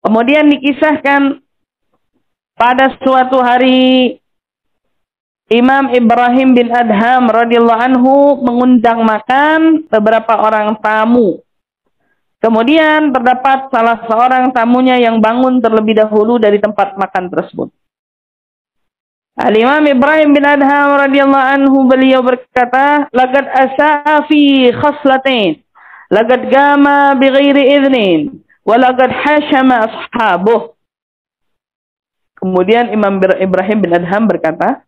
Kemudian dikisahkan pada suatu hari Imam Ibrahim bin Adham radhiyallahu anhu mengundang makan beberapa orang tamu. Kemudian terdapat salah seorang tamunya yang bangun terlebih dahulu dari tempat makan tersebut. Al-Imam Ibrahim bin Adham radhiyallahu anhu beliau berkata, "Laqad asa'a fi khaslatain, laqad gama bighairi idhnin, wa laqad hashama ashabuh." Kemudian Imam Ibrahim bin Adham berkata,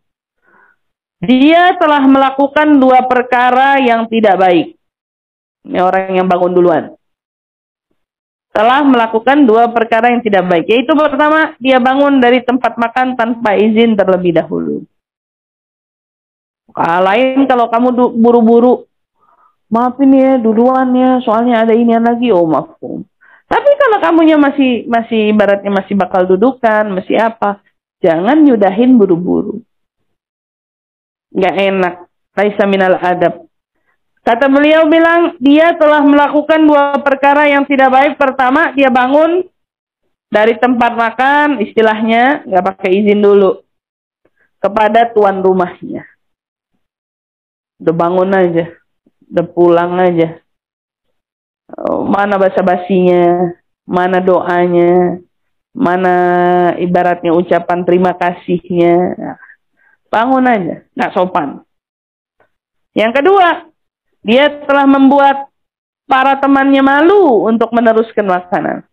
dia telah melakukan dua perkara yang tidak baik. Ini orang yang bangun duluan. Telah melakukan dua perkara yang tidak baik. Yaitu pertama, dia bangun dari tempat makan tanpa izin terlebih dahulu. Lain kalau kamu buru-buru, maaf ini ya, duluan ya, soalnya ada inian lagi, oh maaf. Tapi kalau kamunya masih ibaratnya masih bakal dudukan, masih apa, jangan nyudahin buru-buru. Nggak enak. Laisa minal adab. Kata beliau bilang, dia telah melakukan dua perkara yang tidak baik. Pertama, dia bangun dari tempat makan, istilahnya nggak pakai izin dulu kepada tuan rumahnya. Udah bangun aja, udah pulang aja. Mana basa-basinya, mana doanya, mana ibaratnya ucapan terima kasihnya. Bangun aja, nggak sopan. Yang kedua, dia telah membuat para temannya malu untuk meneruskan makanan.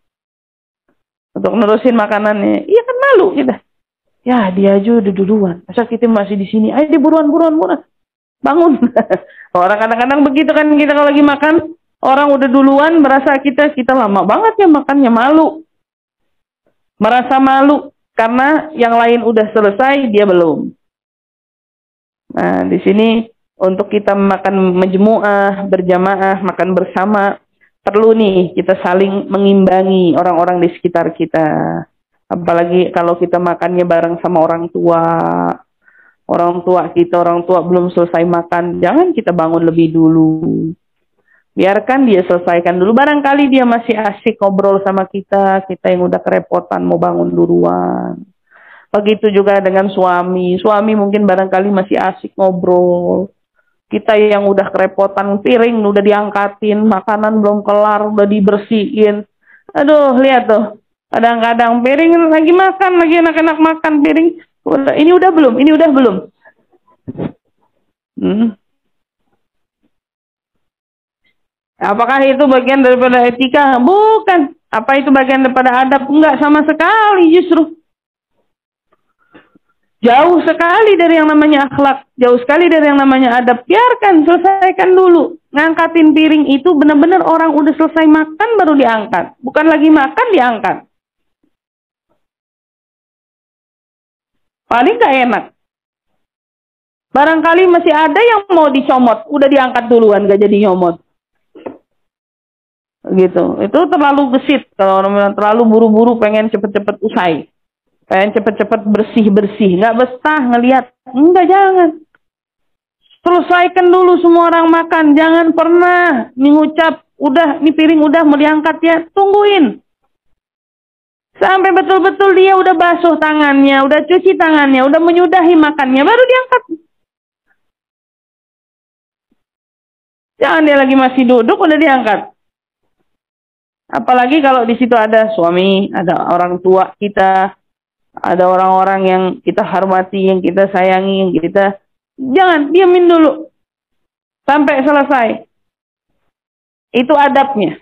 Untuk menerusin makanannya. Iya kan malu kita. Ya dia aja udah duluan. Masa kita masih di sini? Ayo buruan. Bangun. Orang kadang-kadang begitu kan, kita kalau lagi makan, orang udah duluan merasa kita lama banget ya makannya, malu. Merasa malu karena yang lain udah selesai, dia belum. Nah, di sini untuk kita makan majmu'ah, berjamaah, makan bersama, perlu nih kita saling mengimbangi orang-orang di sekitar kita. Apalagi kalau kita makannya bareng sama orang tua. Orang tua belum selesai makan, jangan kita bangun lebih dulu. Biarkan dia selesaikan dulu. Barangkali dia masih asik ngobrol sama kita yang udah kerepotan mau bangun duluan. Begitu juga dengan suami. Suami mungkin barangkali masih asik ngobrol. Kita yang udah kerepotan, piring udah diangkatin, makanan belum kelar, udah dibersihin. Aduh, lihat tuh. Kadang-kadang piring lagi makan, lagi enak-enak makan piring. Ini udah belum? Apakah itu bagian daripada etika? Bukan. Apa itu bagian daripada adab? Enggak sama sekali justru. Jauh sekali dari yang namanya akhlak. Jauh sekali dari yang namanya adab. Biarkan, selesaikan dulu. Ngangkatin piring itu benar-benar orang udah selesai makan baru diangkat. Bukan lagi makan diangkat. Paling gak enak. Barangkali masih ada yang mau dicomot. Udah diangkat duluan, gak jadi nyomot. Gitu. Itu terlalu gesit. Kalau orang terlalu buru-buru pengen cepet-cepet usai. Pengen cepet-cepet bersih-bersih. Nggak betah ngelihat. Enggak, jangan. Selesaikan dulu semua orang makan. Jangan pernah mengucap, udah, ini piring udah mau diangkat ya. Tungguin. Sampai betul-betul dia udah basuh tangannya, udah cuci tangannya, udah menyudahi makannya, baru diangkat. Jangan dia lagi masih duduk, udah diangkat. Apalagi kalau di situ ada suami, ada orang tua kita, ada orang-orang yang kita hormati, yang kita sayangi, yang kita... Jangan, diamin dulu. Sampai selesai. Itu adabnya.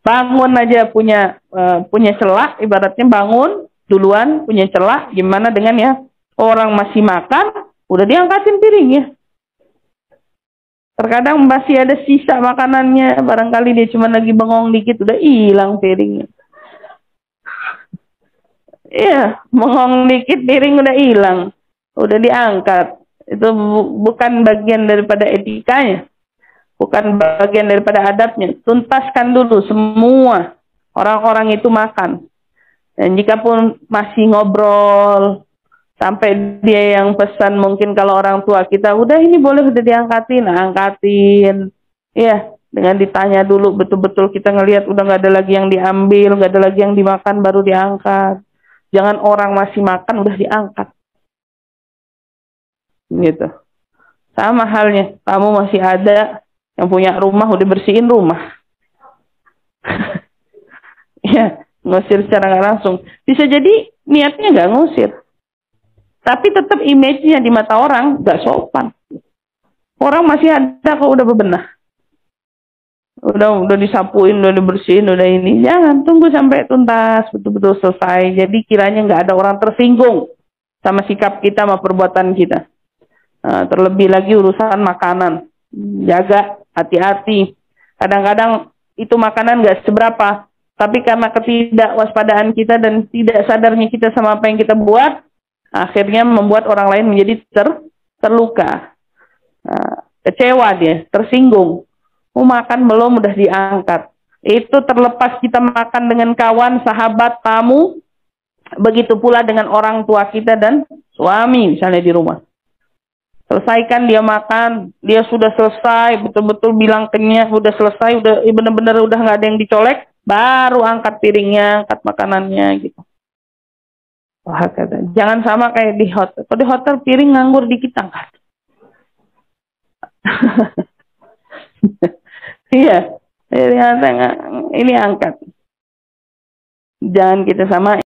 Bangun aja punya celah, ibaratnya bangun duluan, punya celah. Gimana dengan ya, orang masih makan, udah diangkatin piringnya. Terkadang masih ada sisa makanannya, barangkali dia cuma lagi bengong dikit, udah hilang piringnya. Iya, bengong dikit piring udah hilang, udah diangkat. Itu bukan bagian daripada etikanya, bukan bagian daripada adabnya. Tuntaskan dulu semua orang-orang itu makan. Dan jika pun masih ngobrol, sampai dia yang pesan, mungkin kalau orang tua kita, udah ini boleh udah diangkatin, angkatin. Iya, Dengan ditanya dulu betul-betul kita ngelihat udah nggak ada lagi yang diambil, nggak ada lagi yang dimakan baru diangkat. Jangan orang masih makan udah diangkat. Gitu. Sama halnya, kamu masih ada yang punya rumah udah bersihin rumah. Ya, ngusir secara nggak langsung. Bisa jadi niatnya nggak ngusir. Tapi tetap image-nya di mata orang nggak sopan. Orang masih ada kok udah bebenah. Udah disapuin, udah dibersihin, udah ini. Jangan, tunggu sampai tuntas, betul-betul selesai. Jadi kiranya nggak ada orang tersinggung sama sikap kita, sama perbuatan kita. Terlebih lagi urusan makanan. Jaga, hati-hati. Kadang-kadang itu makanan nggak seberapa. Tapi karena ketidakwaspadaan kita dan tidak sadarnya kita sama apa yang kita buat, akhirnya membuat orang lain menjadi terluka. Kecewa dia, tersinggung. Makan belum udah diangkat. Itu terlepas kita makan dengan kawan, sahabat, tamu. Begitu pula dengan orang tua kita dan suami misalnya di rumah. Selesaikan dia makan, dia sudah selesai, betul-betul bilang kenyang, udah selesai, udah bener-bener udah nggak ada yang dicolek, baru angkat piringnya, angkat makanannya gitu. Wah, kata, jangan sama kayak di hotel. Kalau di hotel piring nganggur dikit angkat. Iya, ini angkat. Jangan kita sama